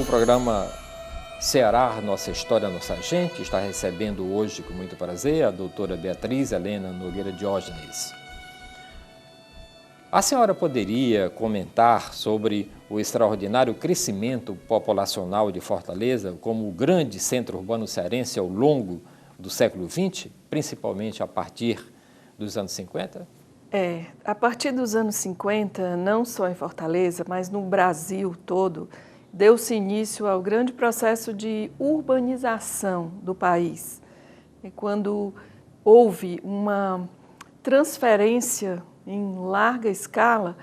programa Ceará, Nossa História, Nossa Gente, está recebendo hoje com muito prazer a doutora Beatriz Helena Nogueira Diógenes. A senhora poderia comentar sobre o extraordinário crescimento populacional de Fortaleza como o grande centro urbano cearense ao longo do século XX, principalmente a partir dos anos 50? A partir dos anos 50, não só em Fortaleza, mas no Brasil todo, deu-se início ao grande processo de urbanização do país. Quando houve uma transferência em larga escala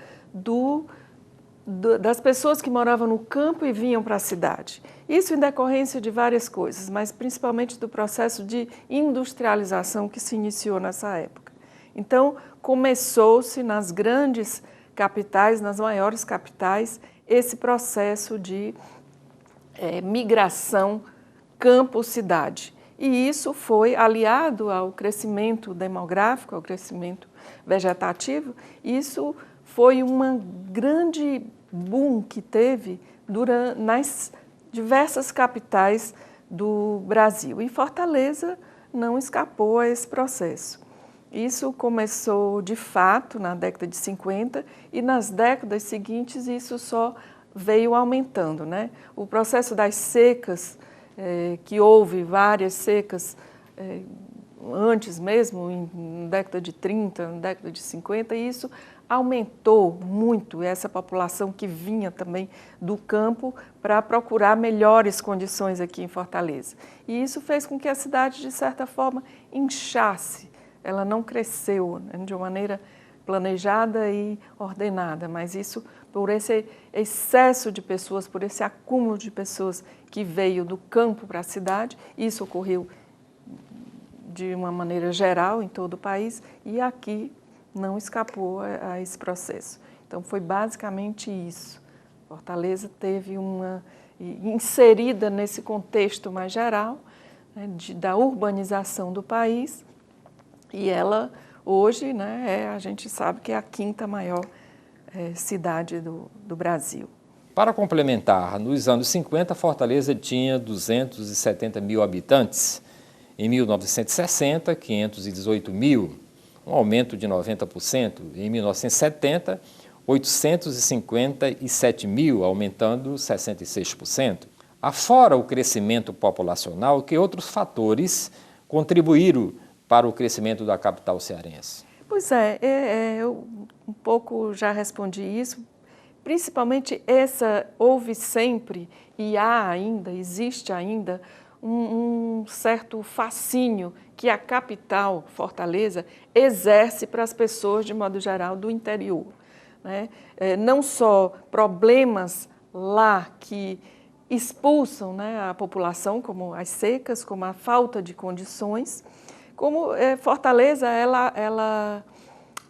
das pessoas que moravam no campo e vinham para a cidade. Isso em decorrência de várias coisas, mas principalmente do processo de industrialização que se iniciou nessa época. Então, começou-se nas grandes capitais, nas maiores capitais, esse processo de migração campo-cidade. E isso foi aliado ao crescimento demográfico, ao crescimento vegetativo. Isso foi uma grande boom que teve nas diversas capitais do Brasil. E Fortaleza não escapou a esse processo. Isso começou, de fato, na década de 50 e nas décadas seguintes isso só veio aumentando, né? O processo das secas, que houve várias secas antes mesmo, na década de 30, na década de 50, e isso aumentou muito essa população que vinha também do campo para procurar melhores condições aqui em Fortaleza. E isso fez com que a cidade, de certa forma, inchasse. Ela não cresceu, né, de uma maneira planejada e ordenada, mas isso por esse excesso de pessoas, por esse acúmulo de pessoas que veio do campo para a cidade. Isso ocorreu de uma maneira geral em todo o país e aqui não escapou a esse processo. Então foi basicamente isso. Fortaleza teve inserida nesse contexto mais geral, né, da urbanização do país. E ela, hoje, né, a gente sabe que é a quinta maior cidade do Brasil. Para complementar, nos anos 50, Fortaleza tinha 270 mil habitantes. Em 1960, 518 mil, um aumento de 90%. Em 1970, 857 mil, aumentando 66%. Afora o crescimento populacional, que outros fatores contribuíram para o crescimento da capital cearense? Pois eu um pouco já respondi isso. Principalmente houve sempre e existe ainda um certo fascínio que a capital, Fortaleza, exerce para as pessoas, de modo geral, do interior, né? Não só problemas lá que expulsam, né, a população, como as secas, como a falta de condições, como Fortaleza ela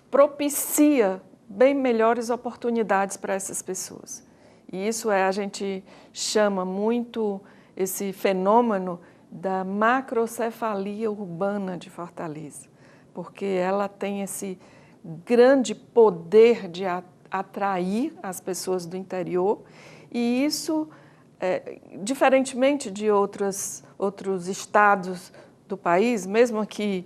propicia bem melhores oportunidades para essas pessoas. E isso a gente chama muito esse fenômeno da macrocefalia urbana de Fortaleza, porque ela tem esse grande poder de atrair as pessoas do interior e isso, diferentemente de outros estados do país, mesmo aqui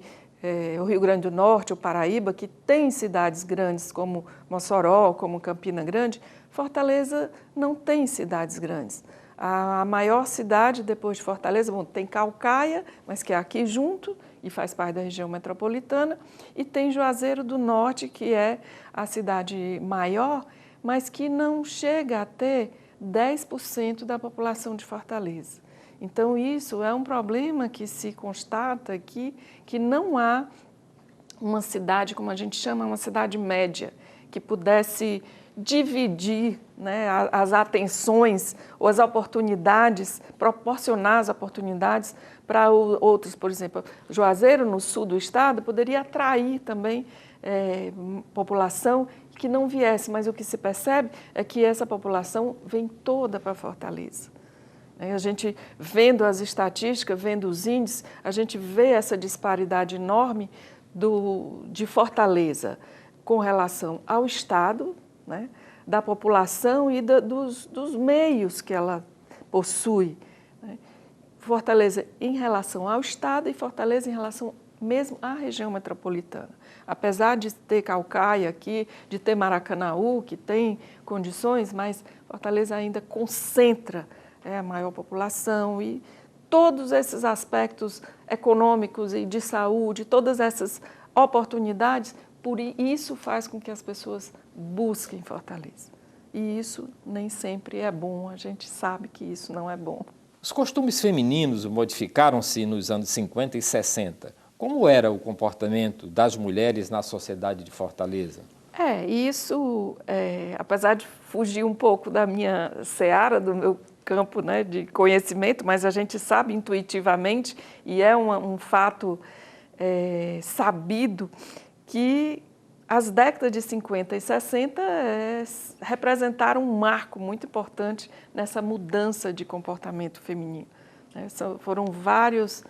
o Rio Grande do Norte, o Paraíba, que tem cidades grandes como Mossoró, como Campina Grande, Fortaleza não tem cidades grandes. A maior cidade depois de Fortaleza, tem Caucaia, mas que é aqui junto e faz parte da região metropolitana, e tem Juazeiro do Norte, que é a cidade maior, mas que não chega a ter 10% da população de Fortaleza. Então, isso é um problema que se constata aqui, que não há uma cidade, como a gente chama, uma cidade média, que pudesse dividir, né, as atenções ou as oportunidades, proporcionar as oportunidades para outros. Por exemplo, Juazeiro, no sul do estado, poderia atrair também população que não viesse, mas o que se percebe é que essa população vem toda para Fortaleza. A gente, vendo as estatísticas, vendo os índices, a gente vê essa disparidade enorme de Fortaleza com relação ao estado, né, da população e dos meios que ela possui, né? Fortaleza em relação ao Estado e Fortaleza em relação mesmo à região metropolitana. Apesar de ter Caucaia aqui, de ter Maracanaú, que tem condições, mas Fortaleza ainda concentra a maior população e todos esses aspectos econômicos e de saúde, todas essas oportunidades, por isso faz com que as pessoas busquem Fortaleza. E isso nem sempre é bom, a gente sabe que isso não é bom. Os costumes femininos modificaram-se nos anos 50 e 60. Como era o comportamento das mulheres na sociedade de Fortaleza? Isso, apesar de fugir um pouco da minha seara, do meu campo, né, de conhecimento, mas a gente sabe intuitivamente, e é um fato sabido, que as décadas de 50 e 60 representaram um marco muito importante nessa mudança de comportamento feminino. Foram vários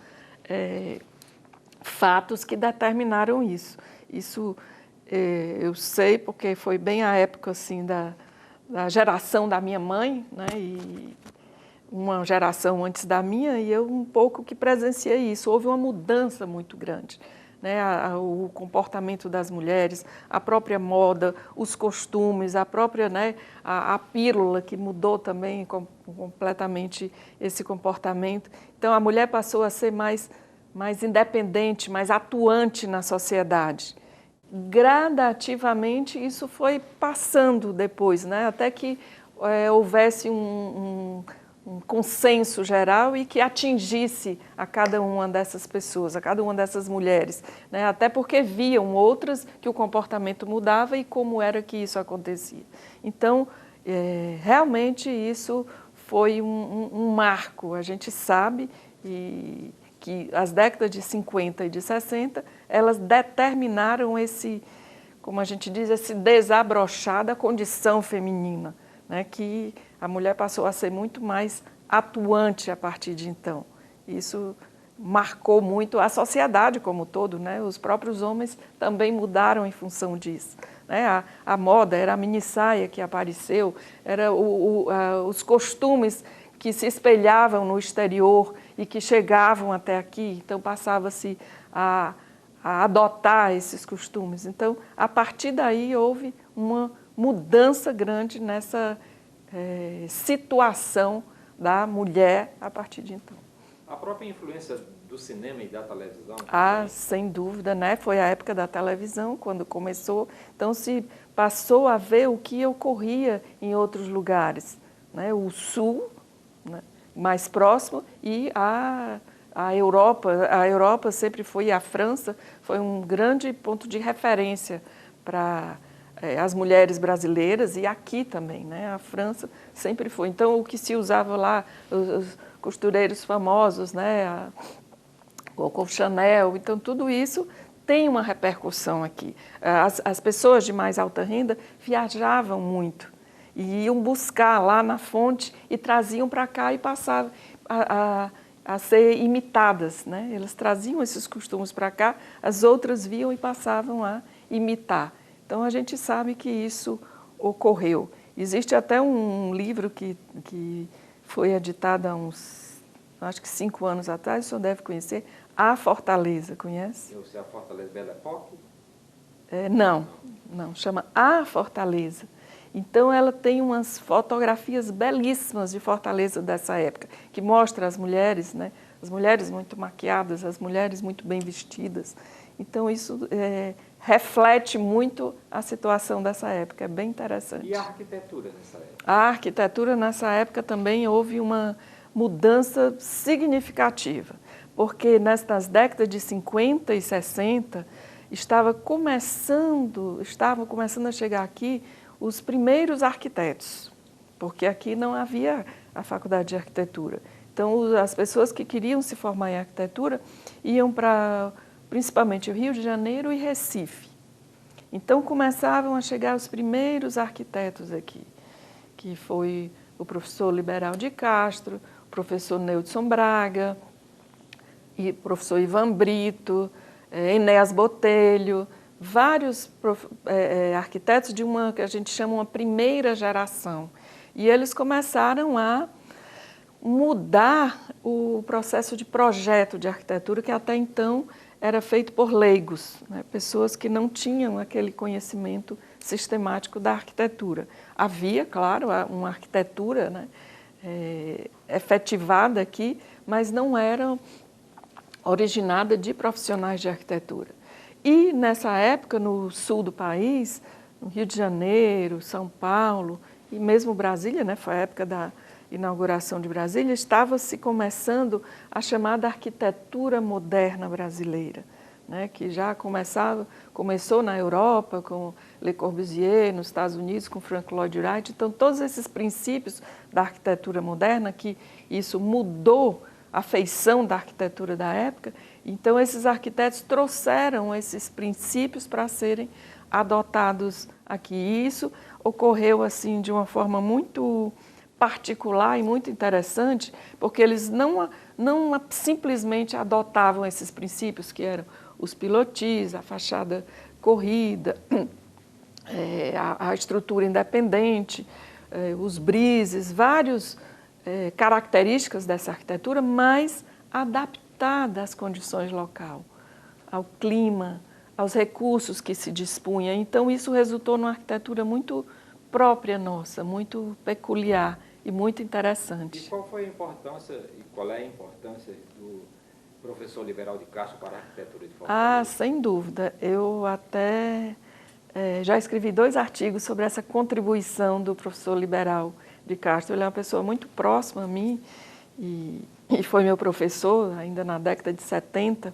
fatos que determinaram isso. Isso eu sei porque foi bem a época assim, da geração da minha mãe, né, e uma geração antes da minha, e eu um pouco que presenciei isso. Houve uma mudança muito grande, né, o comportamento das mulheres, a própria moda, os costumes, a própria, né, a pílula que mudou também completamente esse comportamento. Então a mulher passou a ser mais independente, mais atuante na sociedade. Gradativamente isso foi passando depois, né? Até que houvesse um consenso geral e que atingisse a cada uma dessas pessoas, a cada uma dessas mulheres, né? Até porque viam outras que o comportamento mudava e como era que isso acontecia. Então, realmente isso foi um marco, a gente sabe, que as décadas de 50 e de 60, elas determinaram esse, como a gente diz, esse desabrochar da condição feminina, né, que a mulher passou a ser muito mais atuante a partir de então. Isso marcou muito a sociedade como um todo, né? Os próprios homens também mudaram em função disso, né? A moda era a minissaia que apareceu, era os costumes que se espelhavam no exterior e que chegavam até aqui, então passava-se a adotar esses costumes. Então, a partir daí houve uma mudança grande nessa situação da mulher a partir de então. A própria influência do cinema e da televisão? Sem dúvida, né? Foi a época da televisão, quando começou, então se passou a ver o que ocorria em outros lugares, né? O Sul, né, mais próximo, e a Europa sempre foi, a França foi um grande ponto de referência para as mulheres brasileiras e aqui também, né? A França sempre foi. Então, o que se usava lá, os costureiros famosos, né? Coco Chanel, então tudo isso tem uma repercussão aqui. As pessoas de mais alta renda viajavam muito e iam buscar lá na fonte e traziam para cá e passavam a ser imitadas, né? Elas traziam esses costumes para cá, as outras viam e passavam a imitar. Então a gente sabe que isso ocorreu. Existe até um livro que foi editado há uns, acho que 5 anos atrás, o senhor deve conhecer, A Fortaleza, conhece? Eu sei, a Fortaleza Belle Époque? Não, chama A Fortaleza. Então, ela tem umas fotografias belíssimas de Fortaleza dessa época, que mostra as mulheres, né? As mulheres muito maquiadas, as mulheres muito bem vestidas. Então, isso reflete muito a situação dessa época, é bem interessante. E a arquitetura nessa época? A arquitetura nessa época também houve uma mudança significativa, porque nas décadas de 50 e 60, estavam começando a chegar aqui os primeiros arquitetos, porque aqui não havia a faculdade de arquitetura. Então, as pessoas que queriam se formar em arquitetura iam para, principalmente, o Rio de Janeiro e Recife. Então, começavam a chegar os primeiros arquitetos aqui, que foi o professor Liberal de Castro, o professor Neudson Braga, e o professor Ivan Brito, Enéas Botelho, vários arquitetos de uma que a gente chama uma primeira geração. E eles começaram a mudar o processo de projeto de arquitetura que até então era feito por leigos, né? Pessoas que não tinham aquele conhecimento sistemático da arquitetura. Havia, claro, uma arquitetura, né, efetivada aqui, mas não era originada de profissionais de arquitetura. E nessa época, no sul do país, no Rio de Janeiro, São Paulo e mesmo Brasília, né, foi a época da inauguração de Brasília, estava se começando a chamada arquitetura moderna brasileira, né, que já começou na Europa com Le Corbusier, nos Estados Unidos com Frank Lloyd Wright. Então, todos esses princípios da arquitetura moderna, que isso mudou a feição da arquitetura da época, então esses arquitetos trouxeram esses princípios para serem adotados aqui. E isso ocorreu assim de uma forma muito particular e muito interessante, porque eles não simplesmente adotavam esses princípios, que eram os pilotis, a fachada corrida, a estrutura independente, os brises, várias características dessa arquitetura, mas adaptada às condições local, ao clima, aos recursos que se dispunha. Então, isso resultou numa arquitetura muito própria nossa, muito peculiar e muito interessante. E qual foi a importância e qual é a importância do professor Liberal de Castro para a arquitetura de Fortaleza? Ah, sem dúvida. Eu até já escrevi 2 artigos sobre essa contribuição do professor Liberal de Castro. Ele é uma pessoa muito próxima a mim e foi meu professor ainda na década de 70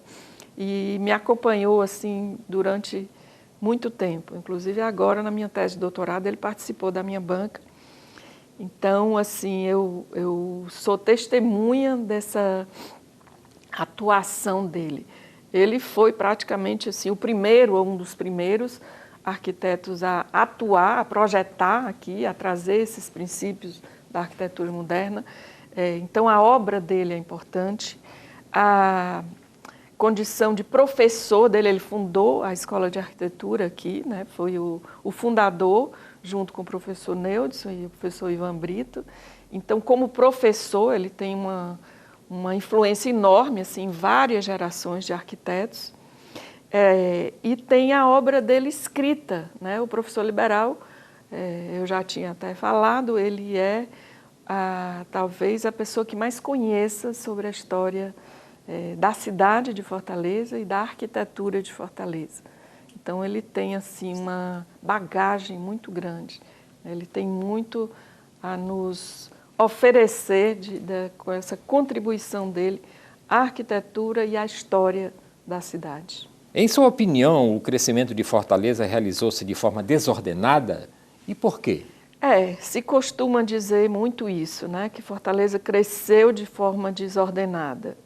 e me acompanhou assim durante muito tempo. Inclusive agora na minha tese de doutorado ele participou da minha banca. Então, assim, eu sou testemunha dessa atuação dele. Ele foi praticamente assim, o primeiro, ou um dos primeiros arquitetos a atuar, a projetar aqui, a trazer esses princípios da arquitetura moderna. Então, a obra dele é importante. A condição de professor dele, ele fundou a Escola de Arquitetura aqui, né? Foi o fundador, junto com o professor Neudson e o professor Ivan Brito. Então, como professor, ele tem uma influência enorme assim, em várias gerações de arquitetos. E tem a obra dele escrita, né? O professor Liberal, eu já tinha até falado, ele é talvez a pessoa que mais conheça sobre a história da cidade de Fortaleza e da arquitetura de Fortaleza. Então, ele tem assim, uma bagagem muito grande, ele tem muito a nos oferecer com essa contribuição dele à arquitetura e à história da cidade. Em sua opinião, o crescimento de Fortaleza realizou-se de forma desordenada e por quê? Se costuma dizer muito isso, né? Que Fortaleza cresceu de forma desordenada.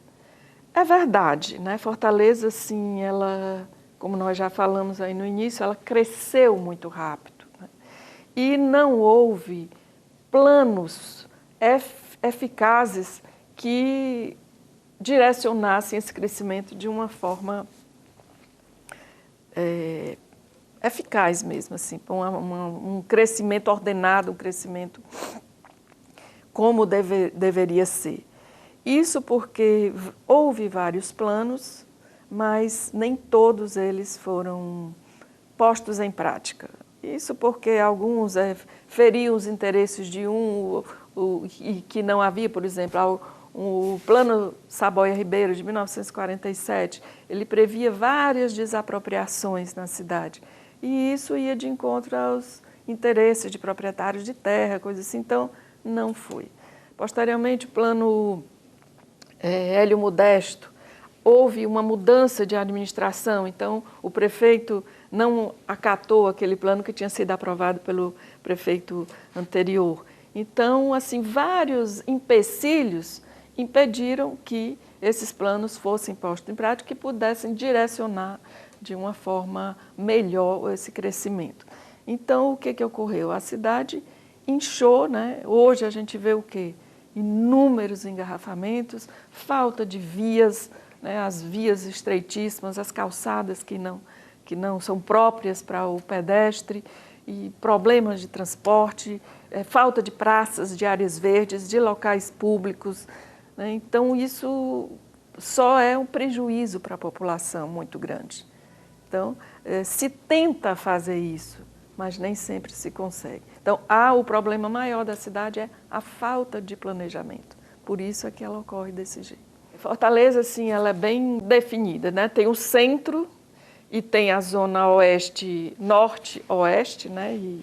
É verdade, né? Fortaleza, sim, ela, como nós já falamos aí no início, ela cresceu muito rápido, né? E não houve planos eficazes que direcionassem esse crescimento de uma forma eficaz mesmo, assim, um crescimento ordenado, um crescimento como deveria ser. Isso porque houve vários planos, mas nem todos eles foram postos em prática. Isso porque alguns feriam os interesses de e que não havia, por exemplo, o Plano Saboia Ribeiro de 1947, ele previa várias desapropriações na cidade. E isso ia de encontro aos interesses de proprietários de terra, coisas assim, então não foi. Posteriormente, o Plano Hélio Modesto, houve uma mudança de administração, então o prefeito não acatou aquele plano que tinha sido aprovado pelo prefeito anterior. Então, assim, vários empecilhos impediram que esses planos fossem postos em prática e pudessem direcionar de uma forma melhor esse crescimento. Então, o que ocorreu? A cidade inchou, né? Hoje a gente vê o quê? Inúmeros engarrafamentos, falta de vias, né? As vias estreitíssimas, as calçadas que não são próprias para o pedestre, e problemas de transporte, falta de praças, de áreas verdes, de locais públicos, né? Então, isso só é um prejuízo para a população muito grande. Então, se tenta fazer isso, mas nem sempre se consegue. Então, o problema maior da cidade é a falta de planejamento. Por isso é que ela ocorre desse jeito. Fortaleza, assim, ela é bem definida, né? Tem o centro e tem a zona oeste, norte-oeste, né? E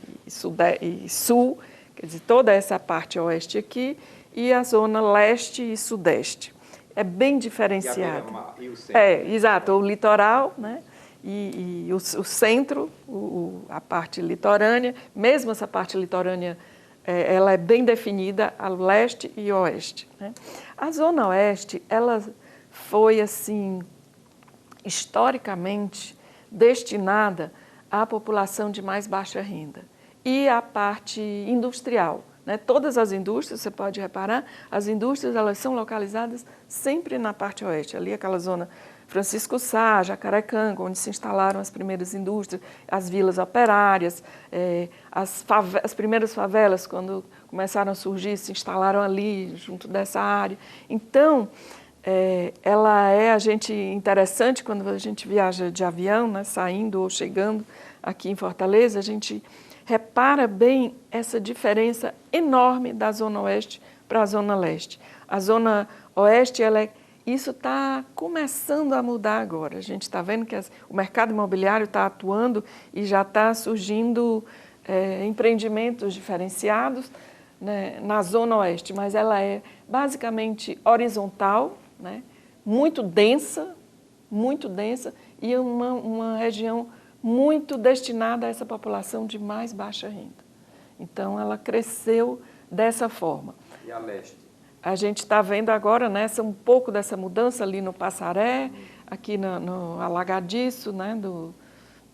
sul, quer dizer, toda essa parte oeste aqui, e a zona leste e sudeste. É bem diferenciado. E o centro? Exato, o litoral, né? E o centro, a parte litorânea, mesmo essa parte litorânea, ela é bem definida a leste e oeste, né? A zona oeste, ela foi, assim, historicamente destinada à população de mais baixa renda e à parte industrial, né? Todas as indústrias, você pode reparar, as indústrias elas são localizadas sempre na parte oeste, ali aquela zona Francisco Sá, Jacarecanga, onde se instalaram as primeiras indústrias, as vilas operárias, as primeiras favelas, quando começaram a surgir, se instalaram ali, junto dessa área. Então, ela interessante quando a gente viaja de avião, né, saindo ou chegando aqui em Fortaleza, a gente repara bem essa diferença enorme da Zona Oeste para a Zona Leste. A Zona Oeste, isso está começando a mudar agora. A gente está vendo que o mercado imobiliário está atuando e já está surgindo empreendimentos diferenciados, né, na Zona Oeste, mas ela é basicamente horizontal, né, muito densa e uma região muito destinada a essa população de mais baixa renda. Então, ela cresceu dessa forma. E a leste? A gente está vendo agora, né, um pouco dessa mudança ali no Passaré, aqui no Alagadiço, né,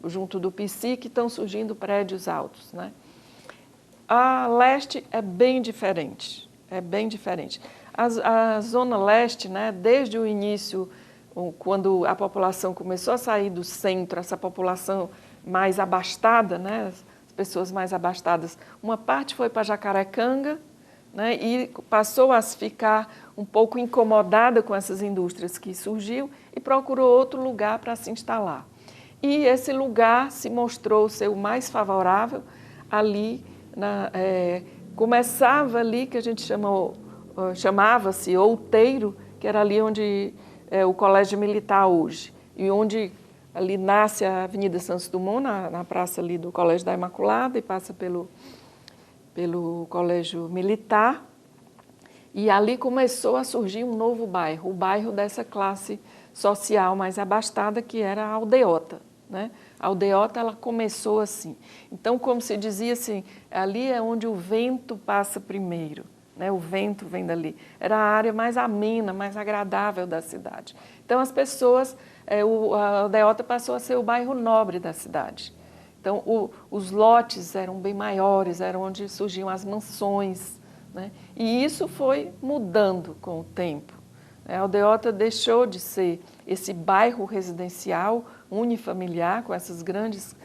junto do Pici, que estão surgindo prédios altos, né? A leste é bem diferente, A Zona Leste, né, desde o início, quando a população começou a sair do centro, essa população mais abastada, né, as pessoas mais abastadas, uma parte foi para Jacarecanga, né, e passou a ficar um pouco incomodada com essas indústrias que surgiu e procurou outro lugar para se instalar. E esse lugar se mostrou ser o mais favorável ali, começava ali que a gente chamava-se Outeiro, que era ali onde o Colégio Militar hoje, e onde ali nasce a Avenida Santos Dumont, na praça ali do Colégio da Imaculada, e passa pelo Colégio Militar, e ali começou a surgir um novo bairro, o bairro dessa classe social mais abastada, que era a Aldeota, né? A Aldeota, ela começou assim. Então, como se dizia assim, ali é onde o vento passa primeiro, né? O vento vem dali. Era a área mais amena, mais agradável da cidade. Então, as pessoas, a Aldeota passou a ser o bairro nobre da cidade. Então, os lotes eram bem maiores, eram onde surgiam as mansões, né? E isso foi mudando com o tempo. A Aldeota deixou de ser esse bairro residencial unifamiliar, com essas grandes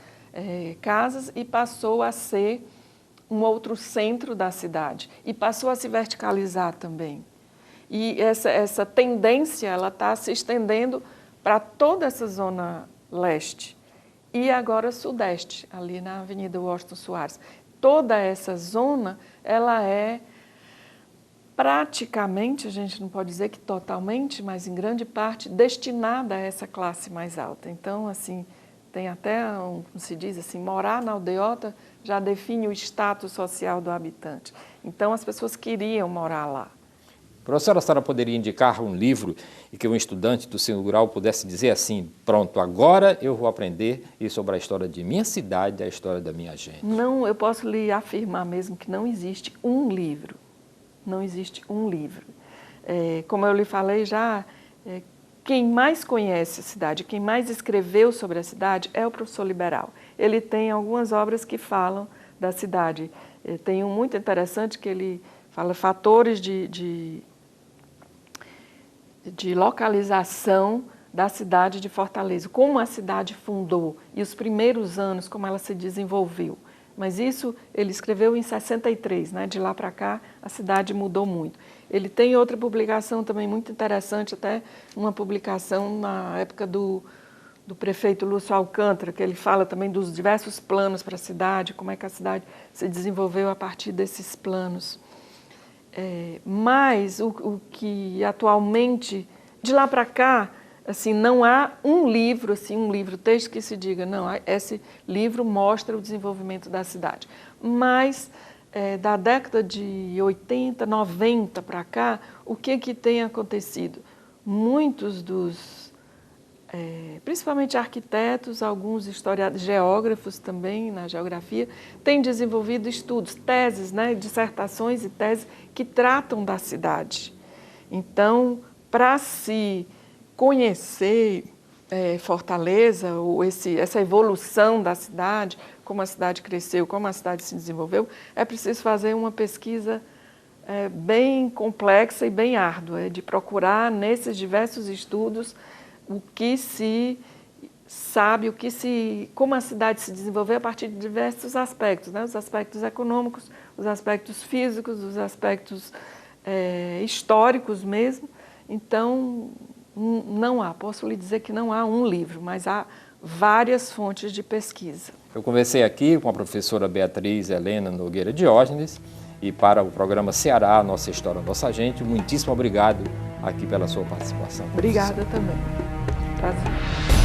casas, e passou a ser um outro centro da cidade. E passou a se verticalizar também. E essa tendência ela está se estendendo para toda essa zona leste. E agora sudeste, ali na Avenida Washington Soares. Toda essa zona, ela é praticamente, a gente não pode dizer que totalmente, mas em grande parte, destinada a essa classe mais alta. Então, assim, tem até, como se diz assim, morar na Aldeota já define o status social do habitante. Então, as pessoas queriam morar lá. Professora, a senhora poderia indicar um livro e que um estudante do ensino rural pudesse dizer assim, pronto, agora eu vou aprender sobre a história de minha cidade, a história da minha gente? Não, eu posso lhe afirmar mesmo que não existe um livro. Não existe um livro. Como eu lhe falei já, quem mais conhece a cidade, quem mais escreveu sobre a cidade é o professor Liberal. Ele tem algumas obras que falam da cidade. Tem um muito interessante que ele fala fatores de localização da cidade de Fortaleza, como a cidade fundou e os primeiros anos, como ela se desenvolveu. Mas isso ele escreveu em 63, né? De lá para cá a cidade mudou muito. Ele tem outra publicação também muito interessante, até uma publicação na época do prefeito Lúcio Alcântara, que ele fala também dos diversos planos para a cidade, como é que a cidade se desenvolveu a partir desses planos. Mas o que atualmente, de lá para cá, assim, não há um livro, texto que se diga, não, esse livro mostra o desenvolvimento da cidade. Mas, da década de 80, 90 para cá, o que tem acontecido? Muitos principalmente arquitetos, alguns historiadores, geógrafos também, na geografia, têm desenvolvido estudos, teses, né, dissertações e teses que tratam da cidade. Então, para se conhecer Fortaleza, ou essa evolução da cidade, como a cidade cresceu, como a cidade se desenvolveu, é preciso fazer uma pesquisa bem complexa e bem árdua, de procurar nesses diversos estudos o que se sabe, como a cidade se desenvolveu a partir de diversos aspectos, né? Os aspectos econômicos, os aspectos físicos, os aspectos históricos mesmo. Então, posso lhe dizer que não há um livro, mas há várias fontes de pesquisa. Eu conversei aqui com a professora Beatriz Helena Nogueira Diógenes e para o programa Ceará, Nossa História, Nossa Gente, muitíssimo obrigado aqui pela sua participação. Obrigada também. Prazer.